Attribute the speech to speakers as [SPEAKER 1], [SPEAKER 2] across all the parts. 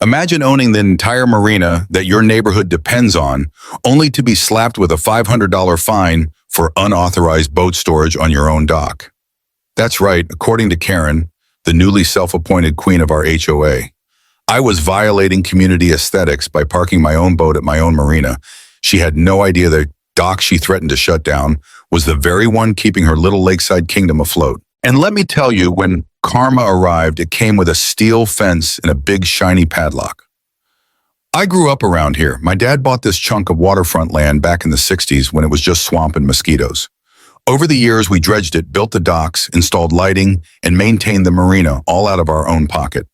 [SPEAKER 1] Imagine owning the entire marina that your neighborhood depends on, only to be slapped with a $500 fine for unauthorized boat storage on your own dock. That's right, according to Karen, the newly self-appointed queen of our HOA. I was violating community aesthetics by parking my own boat at my own marina. She had no idea the dock she threatened to shut down was the very one keeping her little lakeside kingdom afloat. And let me tell you, when karma arrived, it came with a steel fence and a big shiny padlock. I grew up around here. My dad bought this chunk of waterfront land back in the 60s when it was just swamp and mosquitoes. Over the years, we dredged it, built the docks, installed lighting, and maintained the marina, all out of our own pocket.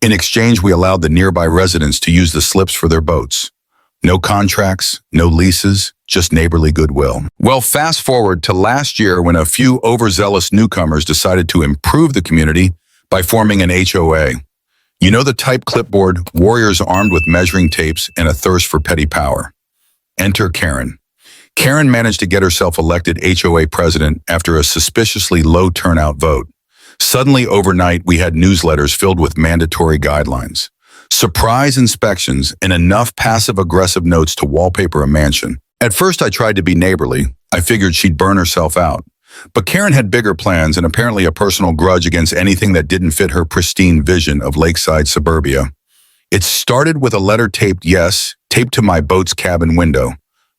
[SPEAKER 1] In exchange, we allowed the nearby residents to use the slips for their boats. No contracts, no leases, just neighborly goodwill. Well, fast forward to last year when a few overzealous newcomers decided to improve the community by forming an HOA. You know the type clipboard, warriors armed with measuring tapes and a thirst for petty power. Enter Karen. Karen managed to get herself elected HOA president after a suspiciously low turnout vote. Suddenly, overnight, we had newsletters filled with mandatory guidelines, surprise inspections, and enough passive-aggressive notes to wallpaper a mansion. At first, I tried to be neighborly. I figured she'd burn herself out. But Karen had bigger plans and apparently a personal grudge against anything that didn't fit her pristine vision of lakeside suburbia. It started with a letter taped to my boat's cabin window.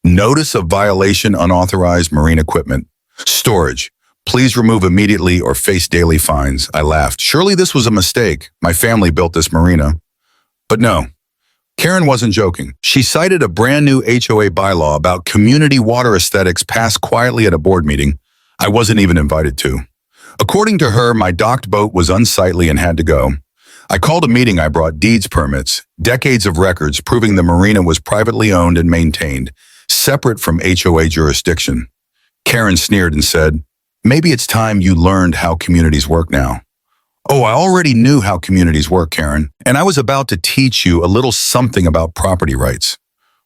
[SPEAKER 1] Notice of violation unauthorized marine equipment. Storage. Please remove immediately or face daily fines. I laughed. Surely this was a mistake. My family built this marina. But no, Karen wasn't joking. She cited a brand new HOA bylaw about community water aesthetics passed quietly at a board meeting I wasn't even invited to. According to her, my docked boat was unsightly and had to go. I called a meeting. I brought deeds permits, decades of records proving the marina was privately owned and maintained, separate from HOA jurisdiction. Karen sneered and said, "Maybe it's time you learned how communities work now." Oh, I already knew how communities work, Karen, and I was about to teach you a little something about property rights.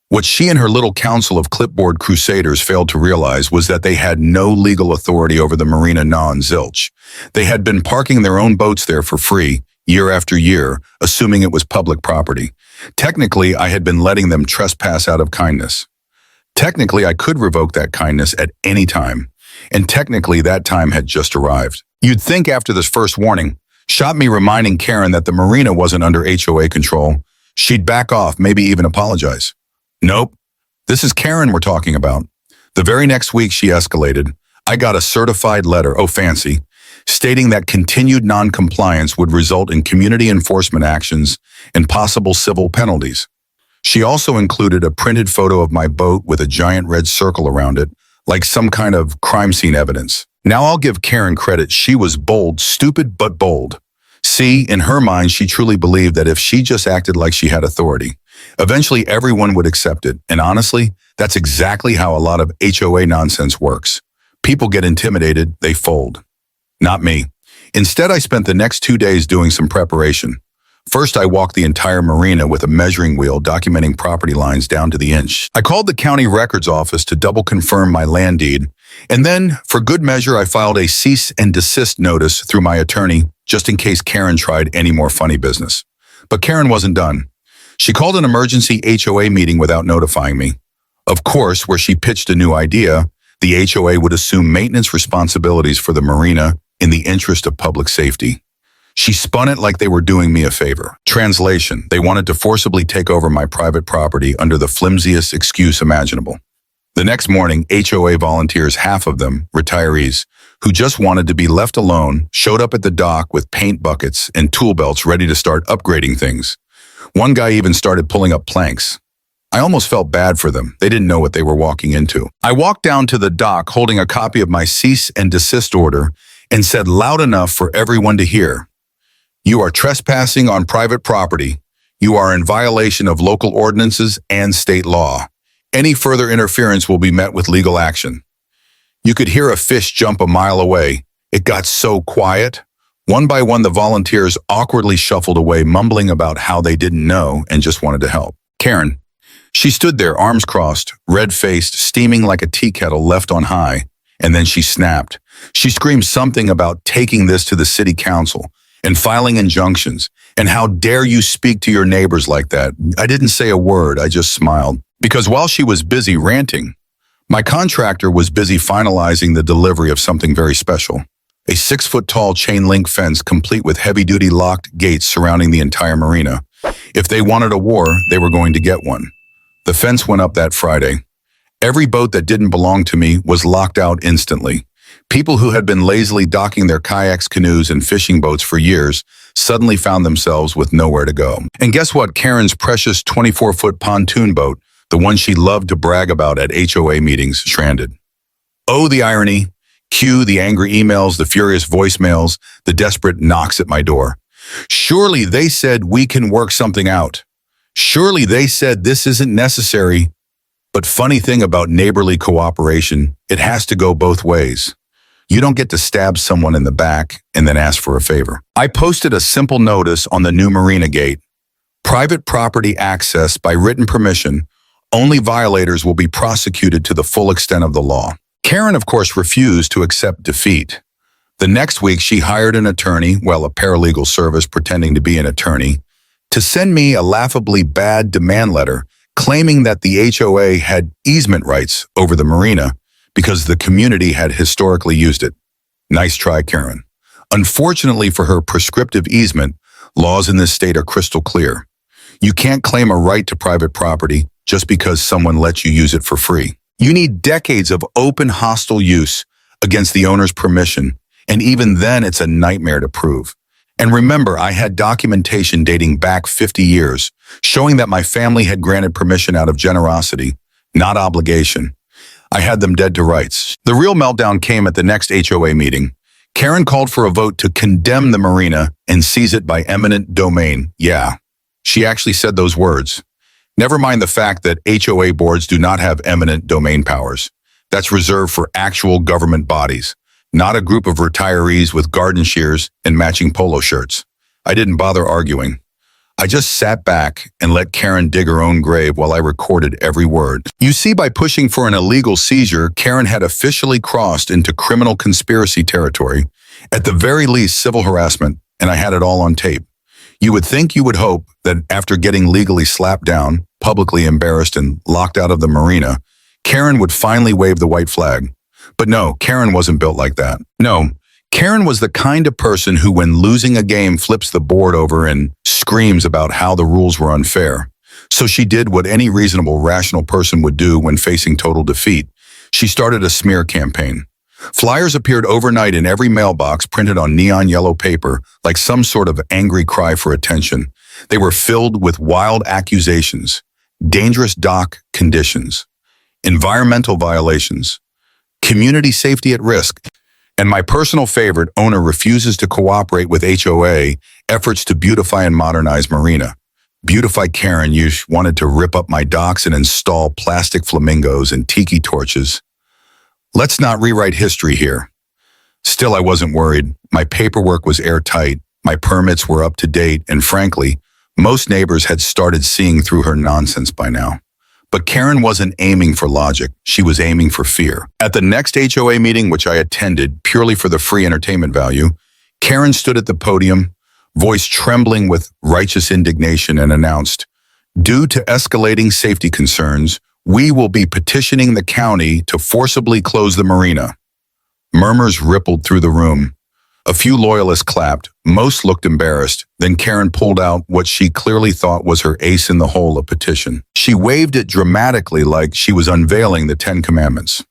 [SPEAKER 1] What she and her little council of clipboard crusaders failed to realize was that they had no legal authority over the marina non-zilch. They had been parking their own boats there for free, year after year, assuming it was public property. Technically, I had been letting them trespass out of kindness. Technically, I could revoke that kindness at any time, and technically that time had just arrived. You'd think after this first warning, shot me reminding Karen that the marina wasn't under HOA control, she'd back off, maybe even apologize. Nope, this is Karen we're talking about. The very next week she escalated. I got a certified letter, oh fancy, stating that continued non-compliance would result in community enforcement actions and possible civil penalties. She also included a printed photo of my boat with a giant red circle around it, like some kind of crime scene evidence. Now I'll give Karen credit. She was bold, stupid but bold. See, in her mind, she truly believed that if she just acted like she had authority, eventually everyone would accept it. And honestly, that's exactly how a lot of HOA nonsense works. People get intimidated, they fold. Not me. Instead, I spent the next 2 days doing some preparation. First, I walked the entire marina with a measuring wheel documenting property lines down to the inch. I called the county records office to double confirm my land deed. And then, for good measure, I filed a cease and desist notice through my attorney, just in case Karen tried any more funny business. But Karen wasn't done. She called an emergency HOA meeting without notifying me. Of course, where she pitched a new idea, the HOA would assume maintenance responsibilities for the marina in the interest of public safety. She spun it like they were doing me a favor. Translation, they wanted to forcibly take over my private property under the flimsiest excuse imaginable. The next morning, HOA volunteers, half of them retirees, who just wanted to be left alone, showed up at the dock with paint buckets and tool belts ready to start upgrading things. One guy even started pulling up planks. I almost felt bad for them. They didn't know what they were walking into. I walked down to the dock holding a copy of my cease and desist order and said loud enough for everyone to hear, "You are trespassing on private property. You are in violation of local ordinances and state law. Any further interference will be met with legal action." You could hear a fish jump a mile away. It got so quiet. One by one, the volunteers awkwardly shuffled away, mumbling about how they didn't know and just wanted to help. Karen. She stood there, arms crossed, red-faced, steaming like a tea kettle left on high, and then she snapped. She screamed something about taking this to the city council, and filing injunctions. And how dare you speak to your neighbors like that? I didn't say a word, I just smiled. Because while she was busy ranting, my contractor was busy finalizing the delivery of something very special. A 6-foot-tall chain-link fence complete with heavy-duty locked gates surrounding the entire marina. If they wanted a war, they were going to get one. The fence went up that Friday. Every boat that didn't belong to me was locked out instantly. People who had been lazily docking their kayaks, canoes, and fishing boats for years suddenly found themselves with nowhere to go. And guess what? Karen's precious 24-foot pontoon boat, the one she loved to brag about at HOA meetings, stranded. Oh, the irony. Cue the angry emails, the furious voicemails, the desperate knocks at my door. Surely they said we can work something out. Surely they said this isn't necessary. But funny thing about neighborly cooperation, it has to go both ways. You don't get to stab someone in the back and then ask for a favor. I posted a simple notice on the new marina gate. Private property access by written permission. Only violators will be prosecuted to the full extent of the law. Karen, of course, refused to accept defeat. The next week, she hired an attorney, a paralegal service pretending to be an attorney, to send me a laughably bad demand letter claiming that the HOA had easement rights over the marina because the community had historically used it. Nice try, Karen. Unfortunately for her prescriptive easement, laws in this state are crystal clear. You can't claim a right to private property just because someone lets you use it for free. You need decades of open, hostile use against the owner's permission, and even then it's a nightmare to prove. And remember, I had documentation dating back 50 years, showing that my family had granted permission out of generosity, not obligation. I had them dead to rights. The real meltdown came at the next HOA meeting. Karen called for a vote to condemn the marina and seize it by eminent domain. Yeah, she actually said those words. Never mind the fact that HOA boards do not have eminent domain powers. That's reserved for actual government bodies, not a group of retirees with garden shears and matching polo shirts. I didn't bother arguing. I just sat back and let Karen dig her own grave while I recorded every word. You see, by pushing for an illegal seizure, Karen had officially crossed into criminal conspiracy territory, at the very least civil harassment, and I had it all on tape. You would think, you would hope, that after getting legally slapped down, publicly embarrassed, and locked out of the marina, Karen would finally wave the white flag. But no, Karen wasn't built like that. No, Karen was the kind of person who, when losing a game, flips the board over and screams about how the rules were unfair. So she did what any reasonable, rational person would do when facing total defeat. She started a smear campaign. Flyers appeared overnight in every mailbox, printed on neon yellow paper, like some sort of angry cry for attention. They were filled with wild accusations, dangerous dock conditions, environmental violations, community safety at risk, and my personal favorite, owner refuses to cooperate with HOA efforts to beautify and modernize marina. Beautify Karen, you wanted to rip up my docks and install plastic flamingos and tiki torches. Let's not rewrite history here. Still, I wasn't worried. My paperwork was airtight, my permits were up to date, and frankly, most neighbors had started seeing through her nonsense by now. But Karen wasn't aiming for logic, she was aiming for fear. At the next HOA meeting, which I attended purely for the free entertainment value, Karen stood at the podium, voice trembling with righteous indignation, and announced, "Due to escalating safety concerns, we will be petitioning the county to forcibly close the marina." Murmurs rippled through the room. A few loyalists clapped, most looked embarrassed. Then Karen pulled out what she clearly thought was her ace in the hole, a petition. She waved it dramatically like she was unveiling the 10 Commandments.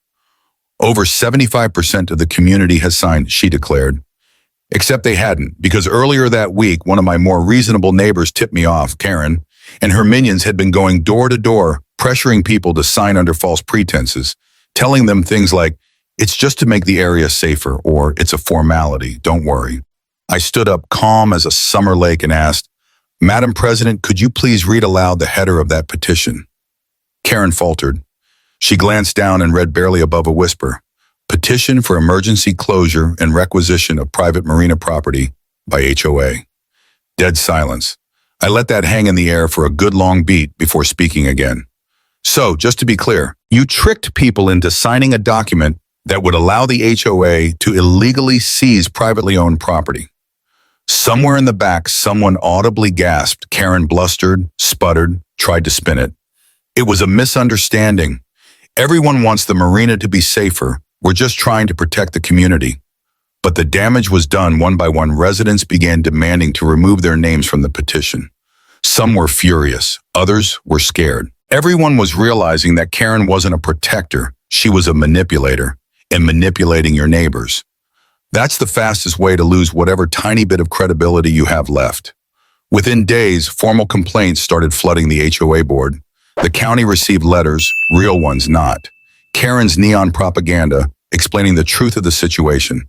[SPEAKER 1] "Over 75% of the community has signed," she declared. Except they hadn't, because earlier that week, one of my more reasonable neighbors tipped me off. Karen and her minions had been going door to door, pressuring people to sign under false pretenses, telling them things like, "It's just to make the area safer," or "It's a formality, don't worry." I stood up calm as a summer lake and asked, "Madam President, could you please read aloud the header of that petition?" Karen faltered. She glanced down and read barely above a whisper, "Petition for emergency closure and requisition of private marina property by HOA." Dead silence. I let that hang in the air for a good long beat before speaking again. "So, just to be clear, you tricked people into signing a document that would allow the HOA to illegally seize privately owned property." Somewhere in the back, someone audibly gasped. Karen blustered, sputtered, tried to spin it. It was a misunderstanding. Everyone wants the marina to be safer. We're just trying to protect the community. But the damage was done. One by one, residents began demanding to remove their names from the petition. Some were furious. Others were scared. Everyone was realizing that Karen wasn't a protector. She was a manipulator, and manipulating your neighbors. That's the fastest way to lose whatever tiny bit of credibility you have left. Within days, formal complaints started flooding the HOA board. The county received letters, real ones not. Karen's neon propaganda, explaining the truth of the situation.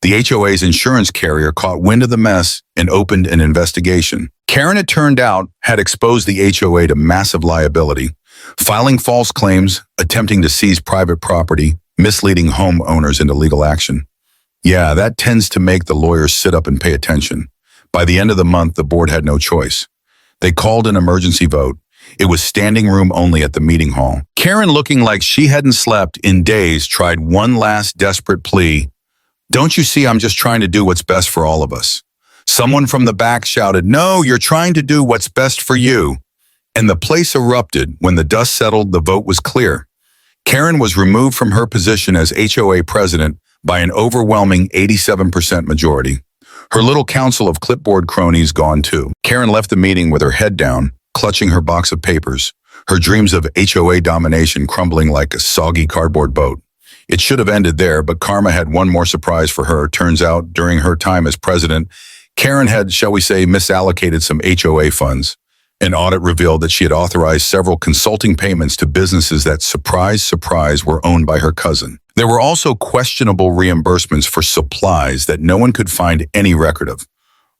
[SPEAKER 1] The HOA's insurance carrier caught wind of the mess and opened an investigation. Karen, it turned out, had exposed the HOA to massive liability, filing false claims, attempting to seize private property, misleading homeowners into legal action. Yeah, that tends to make the lawyers sit up and pay attention. By the end of the month, the board had no choice. They called an emergency vote. It was standing room only at the meeting hall. Karen, looking like she hadn't slept in days, tried one last desperate plea. "Don't you see I'm just trying to do what's best for all of us?" Someone from the back shouted, "No, you're trying to do what's best for you." And the place erupted. When the dust settled, the vote was clear. Karen was removed from her position as HOA president by an overwhelming 87% majority. Her little council of clipboard cronies gone too. Karen left the meeting with her head down, clutching her box of papers, her dreams of HOA domination crumbling like a soggy cardboard boat. It should have ended there, but karma had one more surprise for her. Turns out, during her time as president, Karen had, shall we say, misallocated some HOA funds. An audit revealed that she had authorized several consulting payments to businesses that, surprise, surprise, were owned by her cousin. There were also questionable reimbursements for supplies that no one could find any record of.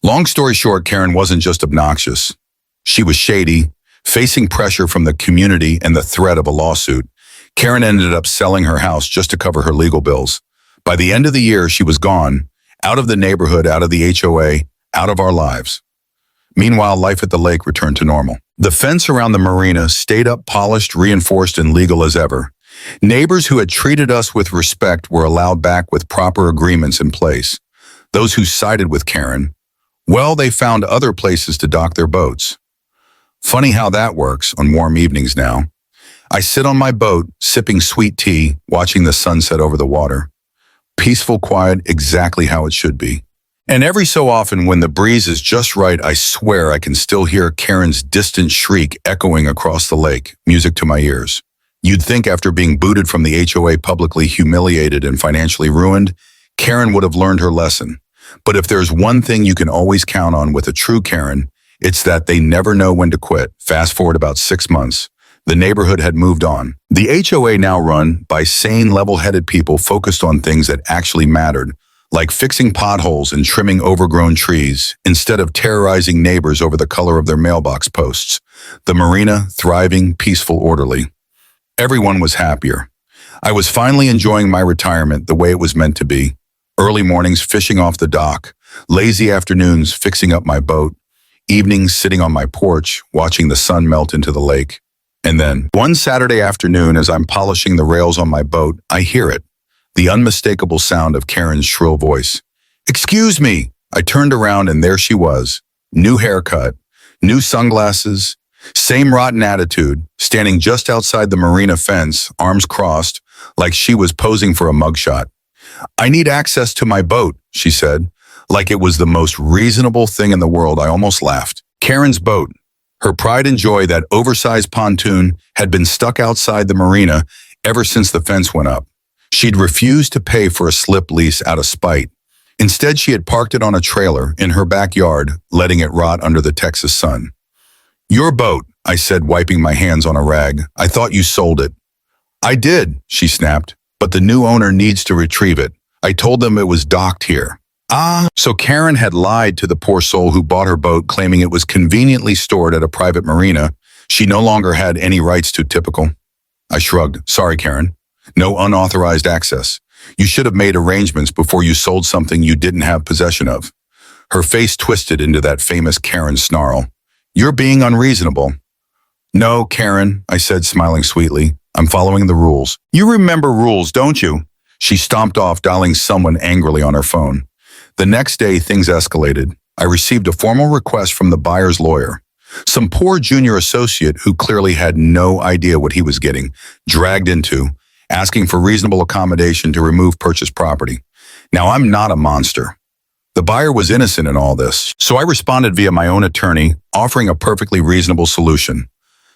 [SPEAKER 1] Long story short, Karen wasn't just obnoxious. She was shady, facing pressure from the community and the threat of a lawsuit. Karen ended up selling her house just to cover her legal bills. By the end of the year, she was gone, out of the neighborhood, out of the HOA, out of our lives. Meanwhile, life at the lake returned to normal. The fence around the marina stayed up, polished, reinforced, and legal as ever. Neighbors who had treated us with respect were allowed back with proper agreements in place. Those who sided with Karen, well, they found other places to dock their boats. Funny how that works on warm evenings now. I sit on my boat, sipping sweet tea, watching the sunset over the water. Peaceful, quiet, exactly how it should be. And every so often, when the breeze is just right, I swear I can still hear Karen's distant shriek echoing across the lake, music to my ears. You'd think after being booted from the HOA, publicly humiliated and financially ruined, Karen would have learned her lesson. But if there's one thing you can always count on with a true Karen, it's that they never know when to quit. Fast forward about 6 months. The neighborhood had moved on. The HOA, now run by sane, level-headed people focused on things that actually mattered, like fixing potholes and trimming overgrown trees, instead of terrorizing neighbors over the color of their mailbox posts. The marina, thriving, peaceful, orderly. Everyone was happier. I was finally enjoying my retirement the way it was meant to be. Early mornings fishing off the dock, lazy afternoons fixing up my boat, evenings sitting on my porch watching the sun melt into the lake. And then, one Saturday afternoon, as I'm polishing the rails on my boat, I hear it. The unmistakable sound of Karen's shrill voice. "Excuse me!" I turned around and there she was. New haircut, new sunglasses, same rotten attitude, standing just outside the marina fence, arms crossed, like she was posing for a mugshot. "I need access to my boat," she said, like it was the most reasonable thing in the world. I almost laughed. Karen's boat. Her pride and joy, that oversized pontoon, had been stuck outside the marina ever since the fence went up. She'd refused to pay for a slip lease out of spite. Instead, she had parked it on a trailer in her backyard, letting it rot under the Texas sun. "Your boat," I said, wiping my hands on a rag. "I thought you sold it." "I did," she snapped, "but the new owner needs to retrieve it. I told them it was docked here." Ah, so Karen had lied to the poor soul who bought her boat, claiming it was conveniently stored at a private marina. She no longer had any rights to. Typical. I shrugged. "Sorry, Karen. No unauthorized access. You should have made arrangements before you sold something you didn't have possession of." Her face twisted into that famous Karen snarl. "You're being unreasonable." "No, Karen," I said, smiling sweetly. "I'm following the rules." "You remember rules, don't you?" She stomped off, dialing someone angrily on her phone. The next day, things escalated. I received a formal request from the buyer's lawyer. Some poor junior associate who clearly had no idea what he was getting dragged into, asking for reasonable accommodation to remove purchased property. Now, I'm not a monster. The buyer was innocent in all this, so I responded via my own attorney, offering a perfectly reasonable solution.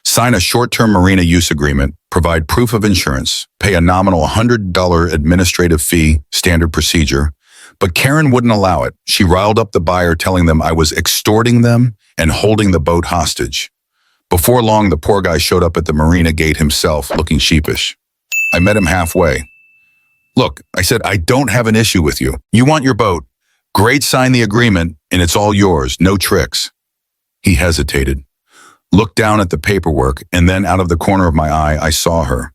[SPEAKER 1] Sign a short-term marina use agreement, provide proof of insurance, pay a nominal $100 administrative fee, standard procedure. But Karen wouldn't allow it. She riled up the buyer, telling them I was extorting them and holding the boat hostage. Before long, the poor guy showed up at the marina gate himself, looking sheepish. I met him halfway. Look, I said, I don't have an issue with you. You want your boat. Great, sign the agreement, and it's all yours, no tricks. He hesitated, looked down at the paperwork, and then out of the corner of my eye, I saw her.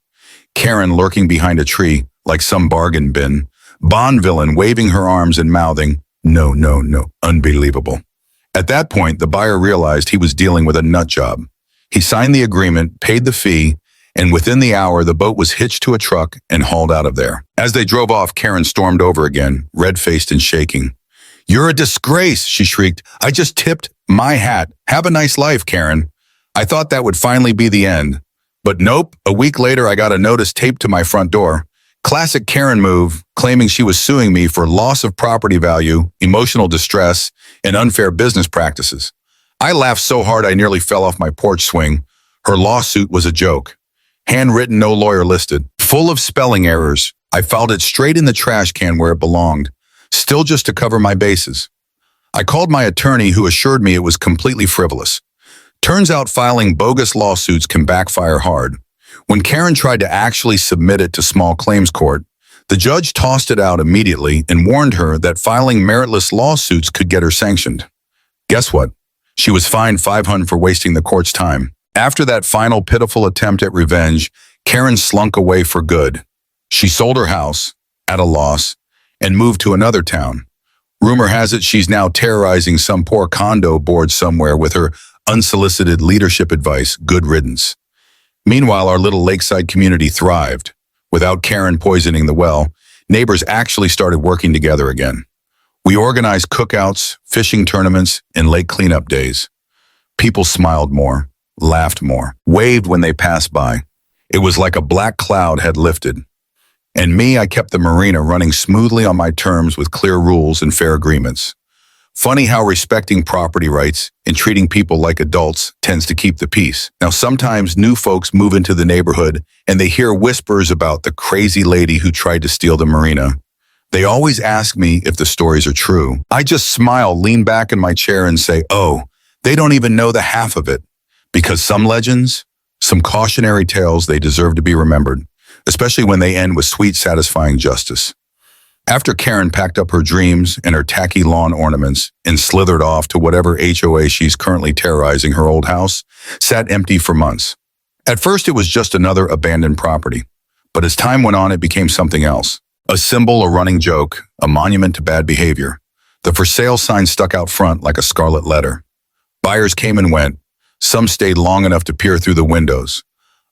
[SPEAKER 1] Karen lurking behind a tree, like some bargain bin. Bond villain waving her arms and mouthing, no, no, no, unbelievable. At that point, the buyer realized he was dealing with a nut job. He signed the agreement, paid the fee, and within the hour, the boat was hitched to a truck and hauled out of there. As they drove off, Karen stormed over again, red-faced and shaking. You're a disgrace, she shrieked. I just tipped my hat. Have a nice life, Karen. I thought that would finally be the end. But nope, a week later, I got a notice taped to my front door. Classic Karen move, claiming she was suing me for loss of property value, emotional distress, and unfair business practices. I laughed so hard I nearly fell off my porch swing. Her lawsuit was a joke. Handwritten, no lawyer listed. Full of spelling errors. I filed it straight in the trash can where it belonged, still just to cover my bases. I called my attorney, who assured me it was completely frivolous. Turns out filing bogus lawsuits can backfire hard. When Karen tried to actually submit it to small claims court, the judge tossed it out immediately and warned her that filing meritless lawsuits could get her sanctioned. Guess what? She was fined $500 for wasting the court's time. After that final pitiful attempt at revenge, Karen slunk away for good. She sold her house, at a loss, and moved to another town. Rumor has it she's now terrorizing some poor condo board somewhere with her unsolicited leadership advice, good riddance. Meanwhile, our little lakeside community thrived. Without Karen poisoning the well, neighbors actually started working together again. We organized cookouts, fishing tournaments, and lake cleanup days. People smiled more, laughed more, waved when they passed by. It was like a black cloud had lifted. And me, I kept the marina running smoothly on my terms with clear rules and fair agreements. Funny how respecting property rights and treating people like adults tends to keep the peace. Now, sometimes new folks move into the neighborhood and they hear whispers about the crazy lady who tried to steal the marina. They always ask me if the stories are true. I just smile, lean back in my chair and say, oh, they don't even know the half of it. Because some legends, some cautionary tales, they deserve to be remembered, especially when they end with sweet, satisfying justice. After Karen packed up her dreams and her tacky lawn ornaments and slithered off to whatever HOA she's currently terrorizing, her old house sat empty for months. At first, it was just another abandoned property. But as time went on, it became something else. A symbol, a running joke, a monument to bad behavior. The for sale sign stuck out front like a scarlet letter. Buyers came and went. Some stayed long enough to peer through the windows.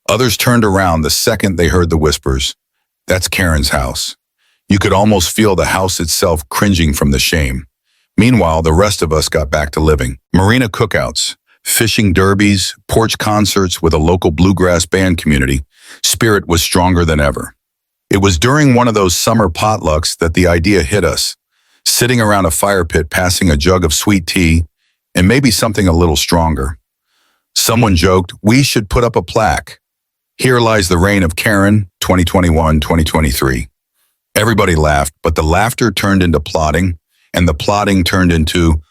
[SPEAKER 1] Others turned around the second they heard the whispers. That's Karen's house. You could almost feel the house itself cringing from the shame. Meanwhile, the rest of us got back to living. Marina cookouts, fishing derbies, porch concerts with a local bluegrass band community. Spirit was stronger than ever. It was during one of those summer potlucks that the idea hit us, sitting around a fire pit passing a jug of sweet tea and maybe something a little stronger. Someone joked, we should put up a plaque. Here lies the reign of Karen, 2021-2023. Everybody laughed, but the laughter turned into plotting, and the plotting turned into,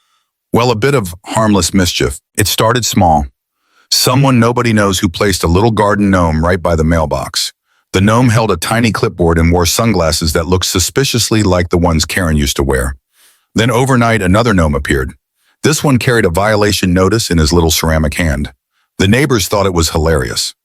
[SPEAKER 1] well, a bit of harmless mischief. It started small. Someone nobody knows who placed a little garden gnome right by the mailbox. The gnome held a tiny clipboard and wore sunglasses that looked suspiciously like the ones Karen used to wear. Then overnight, another gnome appeared. This one carried a violation notice in his little ceramic hand. The neighbors thought it was hilarious.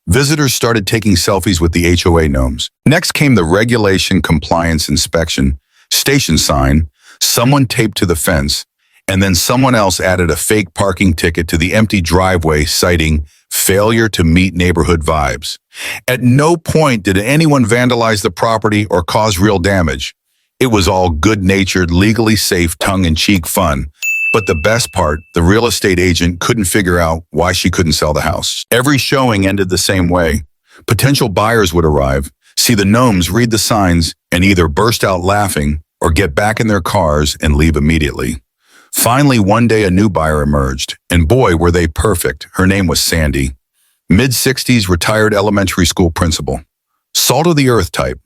[SPEAKER 1] Visitors started taking selfies with the HOA gnomes. Next came the regulation compliance inspection, station sign, someone taped to the fence, and then someone else added a fake parking ticket to the empty driveway citing failure to meet neighborhood vibes. At no point did anyone vandalize the property or cause real damage. It was all good-natured, legally safe, tongue-in-cheek fun. But the best part, the real estate agent couldn't figure out why she couldn't sell the house. Every showing ended the same way. Potential buyers would arrive, see the gnomes read the signs, and either burst out laughing or get back in their cars and leave immediately. Finally, one day a new buyer emerged, and boy, were they perfect. Her name was Sandy. Mid-60s, retired elementary school principal. Salt of the earth type.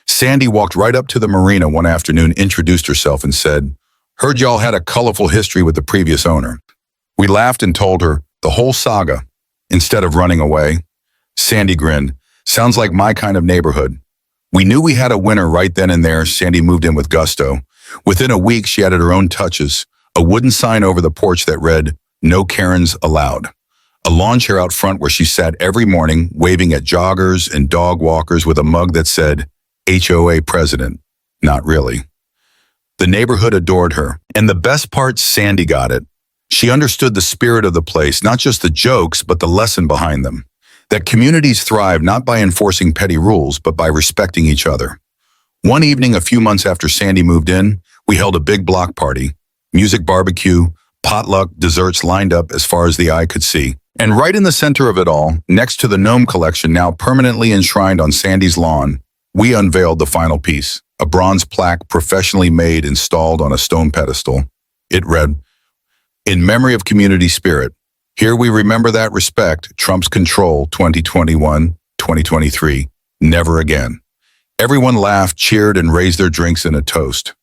[SPEAKER 1] Sandy walked right up to the Marina one afternoon, introduced herself, and said, "Heard y'all had a colorful history with the previous owner." We laughed and told her the whole saga. Instead of running away, Sandy grinned. "Sounds like my kind of neighborhood." We knew we had a winner right then and there. Sandy moved in with gusto. Within a week, she added her own touches. A wooden sign over the porch that read, "No Karens allowed." A lawn chair out front where she sat every morning, waving at joggers and dog walkers with a mug that said, HOA President. Not really. The neighborhood adored her. And the best part, Sandy got it. She understood the spirit of the place, not just the jokes, but the lesson behind them. That communities thrive not by enforcing petty rules, but by respecting each other. One evening, a few months after Sandy moved in, we held a big block party. Music, barbecue, potluck, desserts lined up as far as the eye could see. And right in the center of it all, next to the gnome collection now permanently enshrined on Sandy's lawn, we unveiled the final piece, a bronze plaque professionally made installed on a stone pedestal. It read, "In memory of community spirit, here we remember that respect trumps control 2021-2023, never again." Everyone laughed, cheered, and raised their drinks in a toast.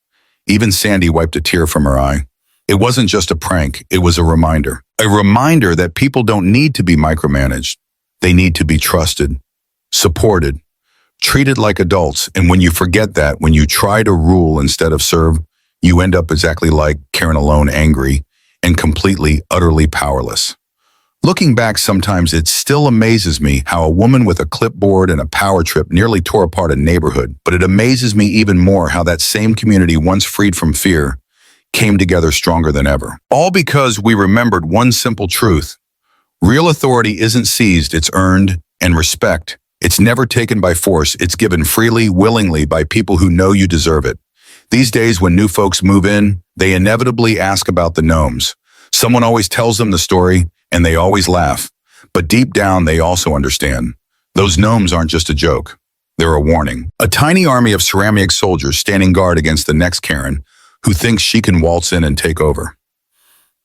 [SPEAKER 1] Even Sandy wiped a tear from her eye. It wasn't just a prank, it was a reminder. A reminder that people don't need to be micromanaged. They need to be trusted, supported, treated like adults. And when you forget that, when you try to rule instead of serve, you end up exactly like Karen alone, angry and completely, utterly powerless. Looking back, sometimes it still amazes me how a woman with a clipboard and a power trip nearly tore apart a neighborhood. But it amazes me even more how that same community, once freed from fear, came together stronger than ever. All because we remembered one simple truth. Real authority isn't seized, it's earned, and respect. It's never taken by force, it's given freely, willingly by people who know you deserve it. These days, when new folks move in, they inevitably ask about the gnomes. Someone always tells them the story, and they always laugh. But deep down, they also understand. Those gnomes aren't just a joke. They're a warning. A tiny army of ceramic soldiers standing guard against the next Karen, who thinks she can waltz in and take over.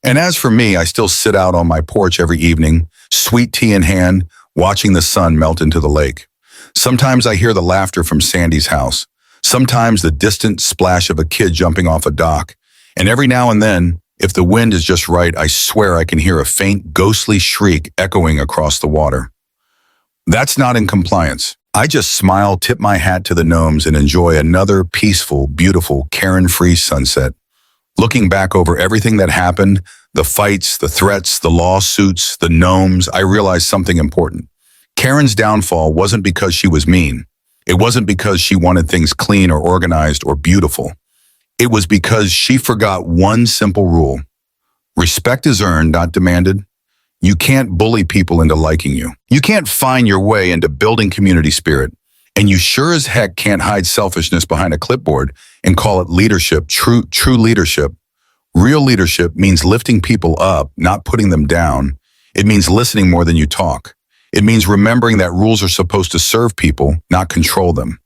[SPEAKER 1] And as for me, I still sit out on my porch every evening, sweet tea in hand, watching the sun melt into the lake. Sometimes I hear the laughter from Sandy's house. Sometimes the distant splash of a kid jumping off a dock. And every now and then, if the wind is just right, I swear I can hear a faint, ghostly shriek echoing across the water. That's not in compliance. I just smile, tip my hat to the gnomes, and enjoy another peaceful, beautiful, Karen-free sunset. Looking back over everything that happened, the fights, the threats, the lawsuits, the gnomes, I realized something important. Karen's downfall wasn't because she was mean. It wasn't because she wanted things clean or organized or beautiful. It was because she forgot one simple rule. Respect is earned, not demanded. You can't bully people into liking you. You can't find your way into building community spirit. And you sure as heck can't hide selfishness behind a clipboard and call it leadership, true leadership. Real leadership means lifting people up, not putting them down. It means listening more than you talk. It means remembering that rules are supposed to serve people, not control them.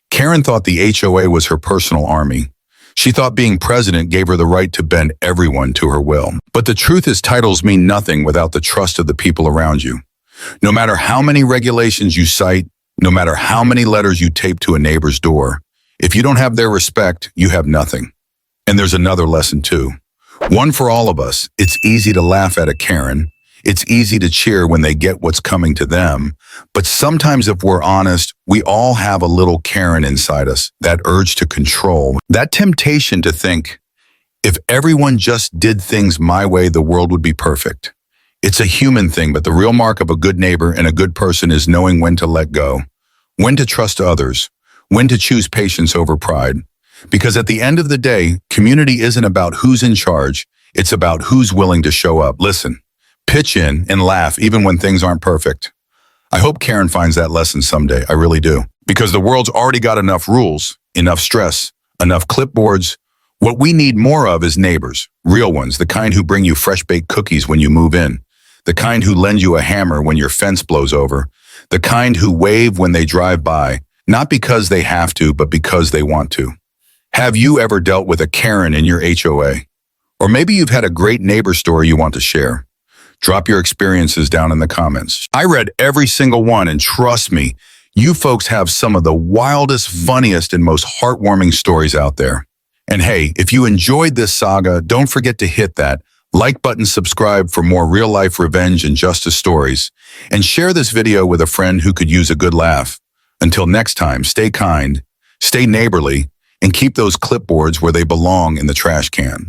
[SPEAKER 1] Karen thought the HOA was her personal army. She thought being president gave her the right to bend everyone to her will. But the truth is, titles mean nothing without the trust of the people around you. No matter how many regulations you cite, no matter how many letters you tape to a neighbor's door, if you don't have their respect, you have nothing. And there's another lesson too. One for all of us. It's easy to laugh at a Karen. It's easy to cheer when they get what's coming to them. But sometimes, if we're honest, we all have a little Karen inside us, that urge to control, that temptation to think, if everyone just did things my way, the world would be perfect. It's a human thing, but the real mark of a good neighbor and a good person is knowing when to let go, when to trust others, when to choose patience over pride. Because at the end of the day, community isn't about who's in charge, it's about who's willing to show up. Listen, pitch in and laugh even when things aren't perfect. I hope Karen finds that lesson someday, I really do. Because the world's already got enough rules, enough stress, enough clipboards. What we need more of is neighbors, real ones, the kind who bring you fresh-baked cookies when you move in, the kind who lend you a hammer when your fence blows over, the kind who wave when they drive by, not because they have to, but because they want to. Have you ever dealt with a Karen in your HOA? Or maybe you've had a great neighbor story you want to share. Drop your experiences down in the comments. I read every single one, and trust me, you folks have some of the wildest, funniest, and most heartwarming stories out there. And hey, if you enjoyed this saga, don't forget to hit that like button, subscribe for more real-life revenge and justice stories, and share this video with a friend who could use a good laugh. Until next time, stay kind, stay neighborly, and keep those clipboards where they belong in the trash can.